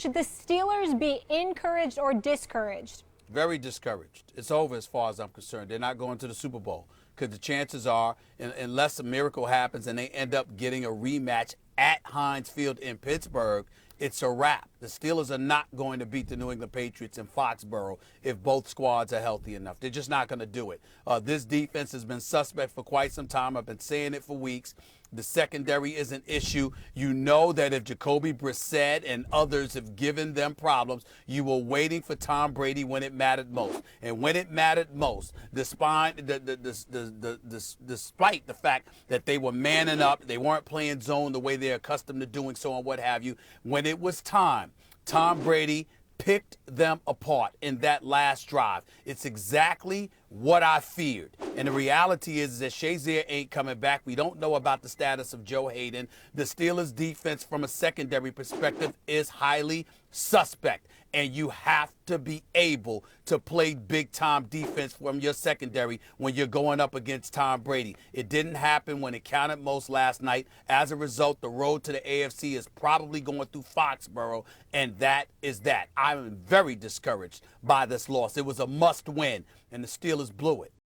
Should the Steelers be encouraged or discouraged? Very discouraged. It's over as far as I'm concerned. They're not going to the Super Bowl because the chances are, unless a miracle happens and they end up getting a rematch at Heinz Field in Pittsburgh, it's a wrap. The Steelers are not going to beat the New England Patriots in Foxborough if both squads are healthy enough. They're just not going to do it. This defense has been suspect for quite some time. I've been saying it for weeks. The secondary is an issue. You know that if Jacoby Brissett and others have given them problems, you were waiting for Tom Brady when it mattered most. And when it mattered most, despite the fact that they were manning up, they weren't playing zone the way they're accustomed to doing so and what have you, when it was time, Tom Brady picked them apart in that last drive. It's exactly what I feared. And the reality is that Shazier ain't coming back. We don't know about the status of Joe Hayden. The Steelers' defense from a secondary perspective is highly suspect. And you have to be able to play big-time defense from your secondary when you're going up against Tom Brady. It didn't happen when it counted most last night. As a result, the road to the AFC is probably going through Foxborough, and that is that. I'm very discouraged by this loss. It was a must-win, and the Steelers blew it.